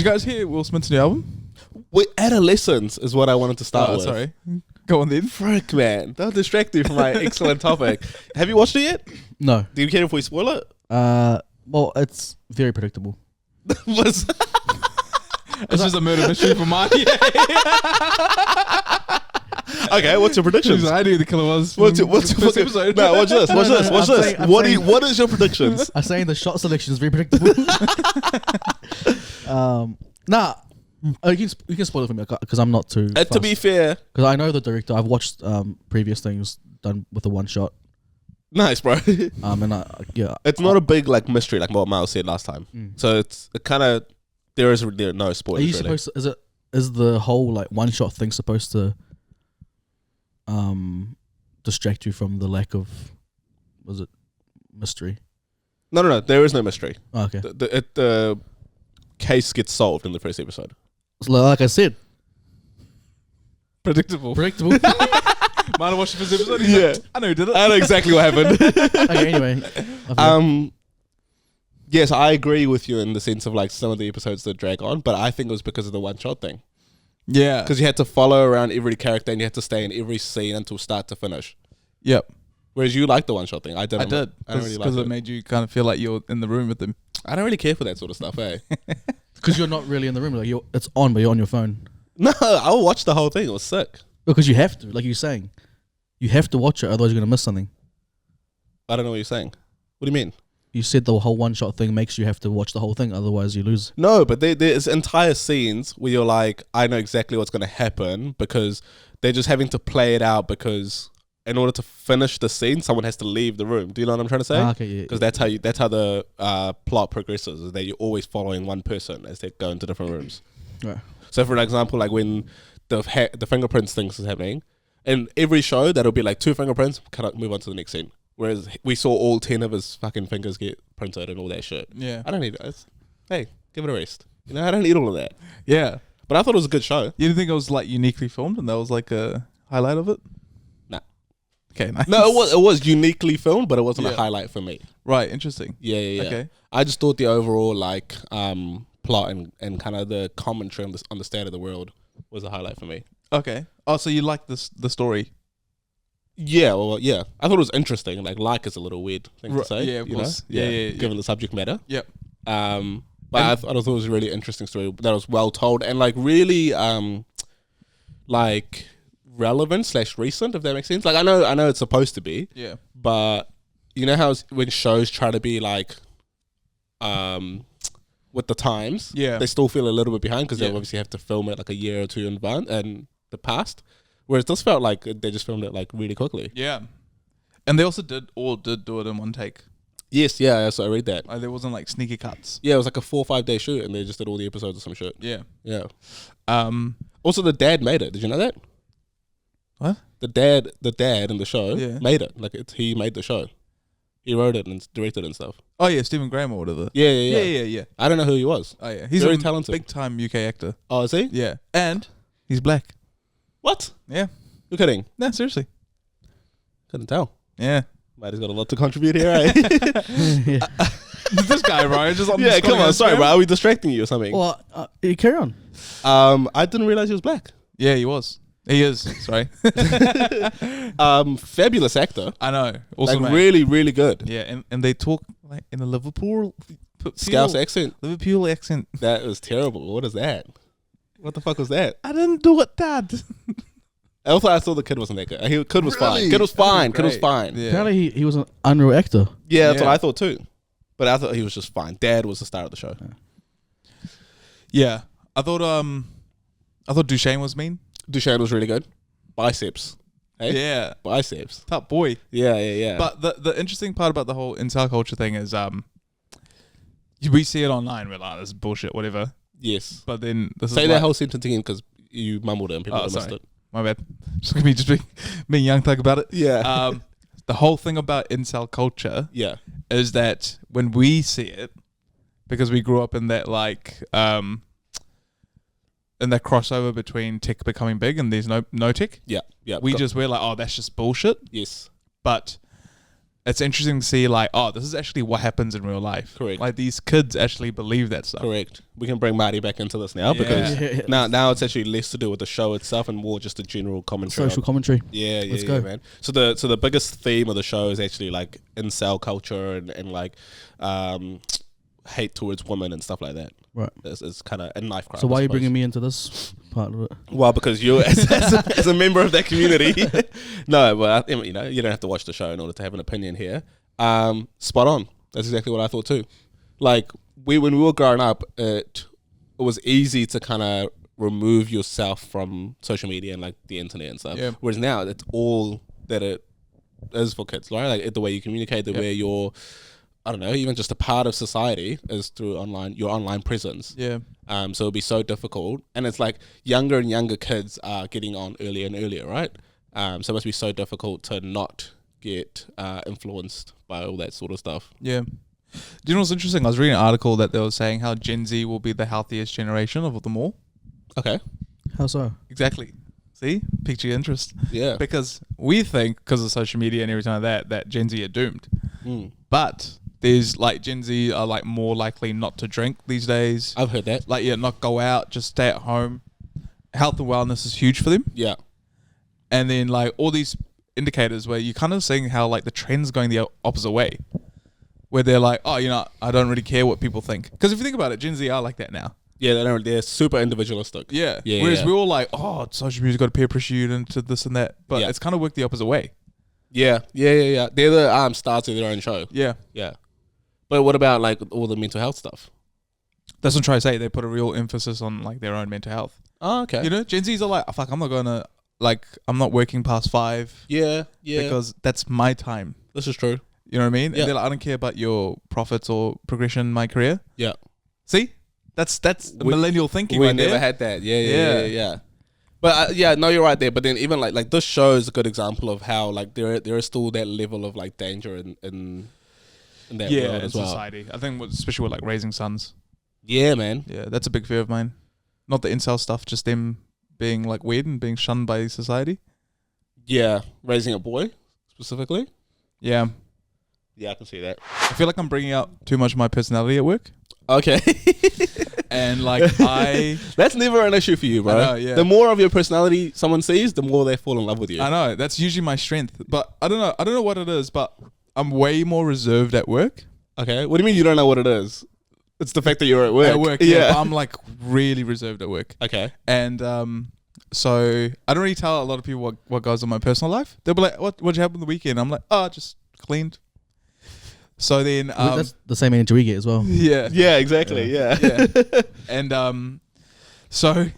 you guys hear Will Smith's new album? Wait, Adolescence is what I wanted to start with. Sorry. Go on then. Frick, man. Don't distract you from my excellent topic. Have you watched it yet? No. Do you care if we spoil it? Well, it's very predictable. Was It's just a murder mystery for my. Okay, what's your predictions? I knew the killer was. What's your first episode? No, watch this. Watch this. Watch this. I'm What saying- what is your predictions? I'm saying the shot selection is very predictable. Nah. You can spoil it for me because I'm not too. To be fair, because I know the director. I've watched previous things done with a one shot. nice, bro. And yeah, It's not a big like mystery like what Miles said last time. So it kind of there is no spoilers. Are you really. supposed to? Is the whole like one shot thing supposed to distract you from the lack of mystery? No. There is no mystery. Oh, okay. The case gets solved in the first episode. So like I said, Predictable. Might have watched the first episode. He's like, I know who did it. I know exactly what happened. okay. Anyway, Yes, I agree with you in the sense of like some of the episodes that drag on, but I think it was because of the one shot thing. Yeah. Because you had to follow around every character and you had to stay in every scene until start to finish. Yep. Whereas you liked the one shot thing. I did. I don't really like it. Because it made you kind of feel like you're in the room with them. I don't really care for that sort of stuff, eh? because you're not really in the room. Like it's on, but you're on your phone. No, I'll watch the whole thing. It was sick. Because you have to, like you're saying, you have to watch it, otherwise you're gonna miss something. I don't know what you're saying. What do you mean? You said the whole one shot thing makes you have to watch the whole thing, otherwise you lose. No, but there's entire scenes where you're like, I know exactly what's going to happen because they're just having to play it out because in order to finish the scene, someone has to leave the room. Do you know what I'm trying to say? Okay, yeah. Because that's how the plot progresses, is that you're always following one person as they go into different rooms. Right. So for an example, like when the fingerprints things is happening, in every show that'll be like 2 fingerprints, move on to the next scene. Whereas we saw all 10 of his fucking fingers get printed and all that shit. Yeah. I don't need it. Hey, give it a rest. You know, I don't need all of that. Yeah. But I thought it was a good show. You didn't think it was like uniquely filmed and that was like a highlight of it? Nah. Okay, nice. No, it was uniquely filmed, but it wasn't a highlight for me. Right, interesting. Yeah. Okay. I just thought the overall like plot and kind of the commentary on the state of the world was a highlight for me. Okay. Oh, so you like the story? Yeah, well, yeah. I thought it was interesting. Like is a little weird thing to say. Yeah, of course. Yeah. Given the subject matter. Yep. But I thought it was a really interesting story that was well told and like really like relevant / recent, if that makes sense. Like I know it's supposed to be. Yeah. But you know how when shows try to be like with the times, they still feel a little bit behind because they obviously have to film it like a year or two in advance and the past. Whereas this felt like they just filmed it like really quickly. Yeah. And they also did do it in one take. Yes, yeah, so I read that. Like, there wasn't like sneaky cuts. Yeah, it was like a 4 or 5 day shoot and they just did all the episodes or some shit. Yeah. Yeah. Also the dad made it. Did you know that? What? The dad in the show made it. Like he made the show. He wrote it and directed it and stuff. Oh yeah, Stephen Graham or whatever. Yeah. I don't know who he was. Oh yeah. He's very a talented. big time UK actor. Oh, is he? Yeah. And he's black. What? Yeah. You're kidding? No, seriously. Couldn't tell. Yeah. Matty's got a lot to contribute here, eh? This guy, bro, just yeah, come on. Sorry, bro. Are we distracting you or something? Well, you carry on. I didn't realize he was black. Yeah, he was. He is. Sorry. Fabulous actor. I know. Also, like really, really good. Yeah, and they talk like in a Liverpool Scouse accent. Liverpool accent. That was terrible. What is that? What the fuck was that? I didn't do it, Dad. I thought the kid wasn't that good. Kid was fine. Kid was fine. Yeah. Apparently, he was an unreal actor. Yeah, that's what I thought too. But I thought he was just fine. Dad was the star of the show. Yeah, I thought Duchesne was mean. Duchesne was really good. Biceps. Hey? Yeah, biceps. Top boy. Yeah. But the interesting part about the whole incel culture thing is we see it online. We're like, this is bullshit, whatever. Yes. But then say that whole sentence again because you mumbled it and people missed it. My bad. Just look at me just being young thug about it. Yeah. The whole thing about incel culture is that when we see it, because we grew up in that like in that crossover between tech becoming big and there's no tech. Yeah. We're like, oh, that's just bullshit. Yes. But it's interesting to see like, oh, this is actually what happens in real life. Correct. Like these kids actually believe that stuff. Correct. We can bring Marty back into this now because now it's actually less to do with the show itself and more just a general commentary. Social commentary. Let's go, man. So the biggest theme of the show is actually like incel culture and like hate towards women and stuff like that. Right. It's kind of a knife crime. So why are you bringing me into this part of it? Well, because you're as a member of that community. No, but you know, you don't have to watch the show in order to have an opinion here. Spot on. That's exactly what I thought too. Like when we were growing up, it was easy to kind of remove yourself from social media and like the internet and stuff. Yeah. Whereas now it's all that it is for kids, right? Like the way you communicate, the way you're, I don't know, even just a part of society is through your online presence. Yeah. So it'll be so difficult. And it's like younger and younger kids are getting on earlier and earlier, right? So it must be so difficult to not get influenced by all that sort of stuff. Yeah. Do you know what's interesting? I was reading an article that they were saying how Gen Z will be the healthiest generation of them all. Okay. How so? Exactly. See? Piqued your interest. Yeah. Because we think, because of social media and everything like that Gen Z are doomed. But there's like Gen Z are like more likely not to drink these days. I've heard that. Like, not go out, just stay at home. Health and wellness is huge for them. Yeah. And then like all these indicators where you're kind of seeing how like the trend's going the opposite way. Where they're like, oh, I don't really care what people think. Because if you think about it, Gen Z are like that now. Yeah, they're super individualistic. Yeah. Yeah. Whereas we're all like, oh, social media's got to peer pressure you into this and that. But it's kind of worked the opposite way. Yeah. They're the stars of their own show. Yeah. Yeah. But what about like all the mental health stuff? That's what I'm trying to say. They put a real emphasis on like their own mental health. Oh, okay. Gen Zs are like, oh, fuck, I'm not going to, like, I'm not working past 5. Yeah. Because that's my time. This is true. You know what I mean? Yeah. And they're like, I don't care about your profits or progression in my career. Yeah. See? That's the millennial thinking We right never there. had that. Yeah. But no, you're right there. But then even like this show is a good example of how like there is still that level of like danger in that world as well. Society. I think especially with like raising sons. Yeah, man. Yeah, that's a big fear of mine. Not the incel stuff, just them being like weird and being shunned by society. Yeah, raising a boy specifically. Yeah. Yeah, I can see that. I feel like I'm bringing out too much of my personality at work. Okay. And like that's never an issue for you, bro. I know, yeah. The more of your personality someone sees, the more they fall in love with you. I know, that's usually my strength. But I don't know what it is, but I'm way more reserved at work. Okay. What do you mean you don't know what it is? It's the fact that you're at work. At work, yeah. But I'm like really reserved at work. Okay. And so I don't really tell a lot of people what goes on in my personal life. They'll be like, what'd you have on the weekend? I'm like, just cleaned. So then that's the same energy we get as well. Yeah. Yeah, exactly. Yeah. And so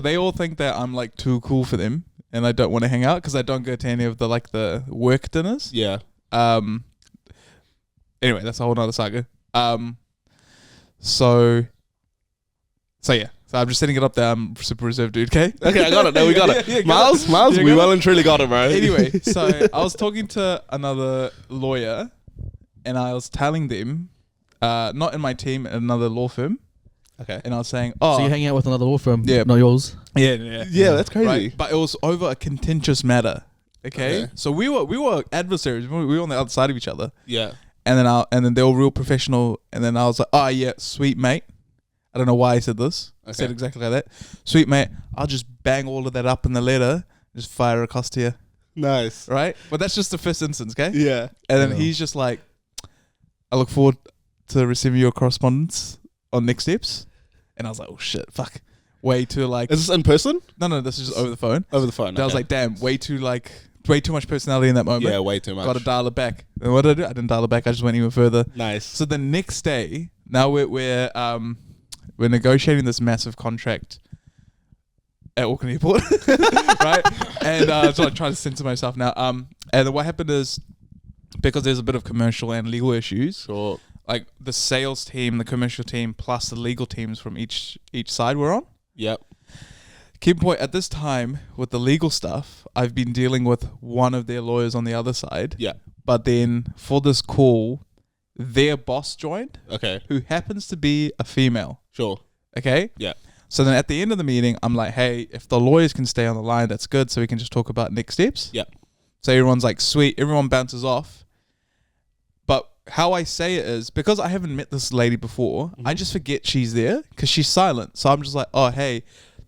they all think that I'm like too cool for them and I don't want to hang out because I don't go to any of the work dinners. Yeah. Anyway, that's a whole nother saga. So yeah. So I'm just setting it up there. I'm super reserved, dude. Okay. Okay, I got it. No, we got it. Yeah, Miles, we well and truly got it, bro. Anyway, so I was talking to another lawyer, and I was telling them, not in my team, at another law firm. Okay. And I was saying, so you're hanging out with another law firm, yeah, not yours. Yeah, that's crazy. Right? But it was over a contentious matter. Okay. So we were adversaries. We were on the other side of each other. Yeah. And then they were real professional. And then I was like, oh yeah, sweet mate. I don't know why I said this. I said exactly like that. Sweet mate, I'll just bang all of that up in the letter, just fire it across to you. Nice. Right? But that's just the first instance, okay? Yeah. And then he's just like, I look forward to receiving your correspondence on next steps. And I was like, oh shit, fuck. Way too like... Is this in person? No, this is just over the phone. Over the phone, And I was like, damn, way too much personality in that moment. Yeah, way too much. Got to dial it back. And what did I do? I didn't dial it back. I just went even further. Nice. So the next day, now we're negotiating this massive contract at Auckland Airport, right? And so I'm trying to censor myself now. And then what happened is, because there's a bit of commercial and legal issues, sure. Like the sales team, the commercial team, plus the legal teams from each side were on. Yep. Keep point at this time with the legal stuff, I've been dealing with one of their lawyers on the other side. Yeah. But then for this call, their boss joined. Okay. Who happens to be a female. Sure. Okay? Yeah. So then at the end of the meeting, I'm like, hey, if the lawyers can stay on the line, that's good. So we can just talk about next steps. Yeah. So everyone's like, sweet, everyone bounces off. But how I say it is, because I haven't met this lady before, I just forget she's there because she's silent. So I'm just like, oh, hey,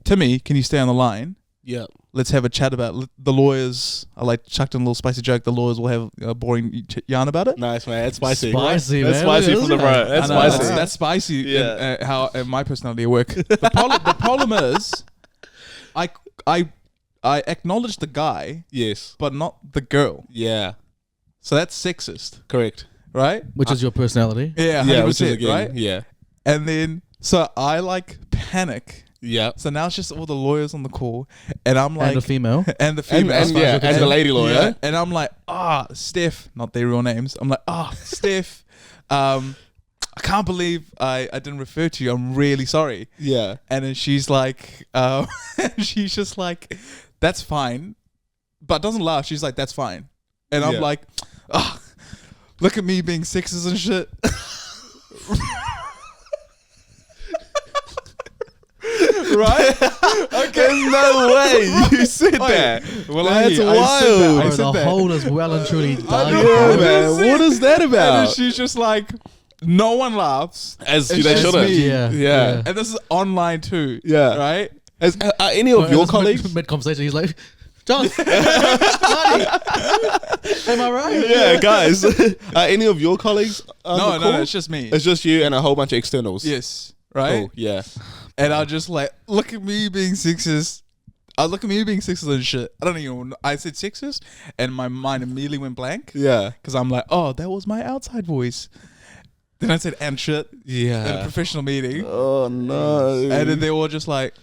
Timmy, can you stay on the line? Yeah. Let's have a chat about the lawyers. I like chucked in a little spicy joke. The lawyers will have a boring yarn about it. Nice, man. That's spicy. Spicy, That's man. spicy from the bro. That's spicy. That's spicy. Yeah. How my personality at work. The problem is, I acknowledge the guy, Yes. but not the girl. Yeah. So that's sexist, Correct. right? Which is your personality. Yeah, 100%, Yeah, which is again, right? yeah. And then so I like panic. Yeah. So now it's just all the lawyers on the call, and I'm like, And a female. and the And, female, and the lady lawyer. yeah. And I'm like, Steph, not their real names. I'm like, Steph, I can't believe I didn't refer to you. I'm really sorry. Yeah. And then she's like, she's just like, that's fine, but doesn't laugh. She's like, that's fine. And I'm Yeah. like, look at me being sexist and shit. Right? Okay. There's no way you said that. Well, That's I wild. said that. I Bro, said the that. hole is well and truly dug. know, Yeah, bro. man. What is that And then about? she's just like, no one laughs. As It's they just shouldn't. me. Yeah. Yeah. And this is online too. Yeah. Right? Are any of your colleagues? Mid conversation, he's like, John, buddy, am I right? Yeah, guys. Are any of your colleagues on the call? No, it's just me. It's just you and a whole bunch of externals. Yes. Right? Oh, yeah. And I'll just like, look at me being sexist. Look at me being sexist and shit. I don't even know. I said sexist and my mind immediately went blank. Yeah. Because I'm like, oh, that was my outside voice. Then I said and shit in a Yeah. professional meeting. Oh, no. And then they were just like,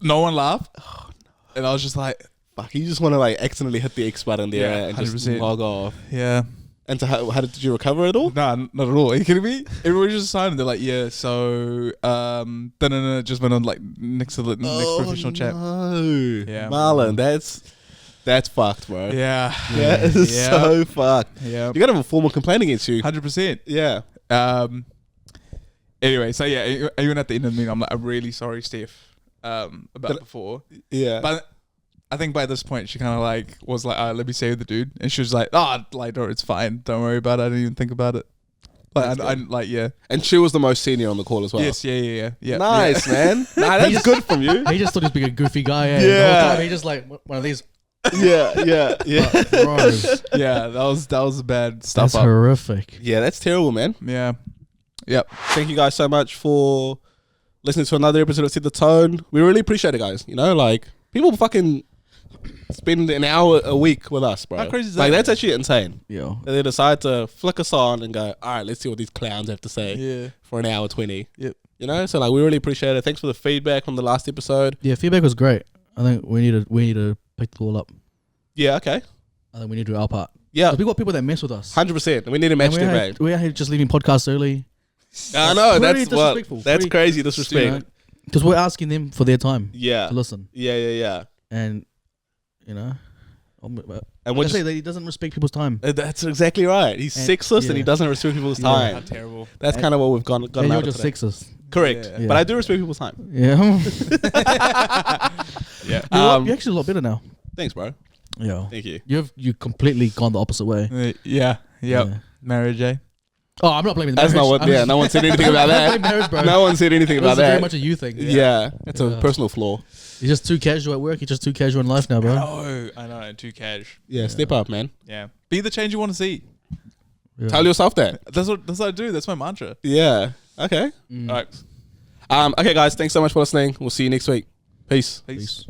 no one laughed. Oh, And I was just like, Fuck, you just want to like accidentally hit the X button there Yeah, and just 100%. log off. yeah. And so how did you recover it all? Nah, not at all. Are you kidding me? Everyone just silent. They're like, yeah, so just went on like next to the next professional chat. No. Yeah. Marlan, that's fucked, bro. Yeah. That is Yeah. so fucked. Yeah. You gotta have a formal complaint against you. 100%. Yeah. Anyway, so yeah, even at the end of the meeting, I'm like, I'm really sorry, Steph, about before. Yeah. But I think by this point, she kind of like was like, let me save the dude. And she was like, like, no, it's fine. Don't worry about it. I didn't even think about it. Like, I like, yeah. And she was the most senior on the call as well. Yes, yeah. Nice, man. Nah, that's good from you. He just thought he was being a goofy guy. Eh? Yeah. The whole time he just like one of these. Yeah. Bro, Yeah, that was bad stuff. that's horrific. Yeah, that's terrible, man. Yeah. Yep. Thank you guys so much for listening to another episode of Set the Tone. We really appreciate it, guys. You know, like, people fucking spend an hour a week with us, bro. How crazy is Like, that, that's man? actually insane. Yo. They decide to flick us on and go, all right, let's see what these clowns have to say Yeah. for an hour 20. Yep. You know, so like, we really appreciate it. Thanks for the feedback from the last episode. Yeah, feedback was great. I think we need to pick the ball up. Yeah, okay. I think we need to do our part. Yeah, We got people that mess with us. 100%. We need to match And their we're, rate. we're here just leaving podcasts early. I know, Pretty that's what. disrespectful. That's Pretty- crazy disrespect. Because we're asking them for their time Yeah. to listen. Yeah. And, you know, And like we're I say, just, he doesn't respect people's time. that's exactly right. He's And- sexist and he yeah. doesn't respect people's Yeah. time. How terrible. That's kind of what we've gone And out you're of just today. sexist. Correct. Yeah. But I do respect people's time. Yeah. Yeah. You're actually a lot better now. Thanks, bro. Yeah. Thank you. You completely gone the opposite way. Yeah. Yep. Yeah. Marriage, eh? Oh, I'm not blaming the That's marriage. not what. I'm Yeah, just- no one said anything about I'm not that. blaming marriage, bro. No one said anything It about was very that. much a you thing. Yeah, it's a Yeah. personal flaw. You're just too casual at work. You're just too casual in life now, bro. Oh, I know. Too cash. Yeah, step up, man. Yeah. Be the change you want to see. Yeah. Tell yourself that. That's what I do. That's my mantra. Yeah. Okay. Mm. All right. Okay, guys. Thanks so much for listening. We'll see you next week. Peace. Peace. Peace.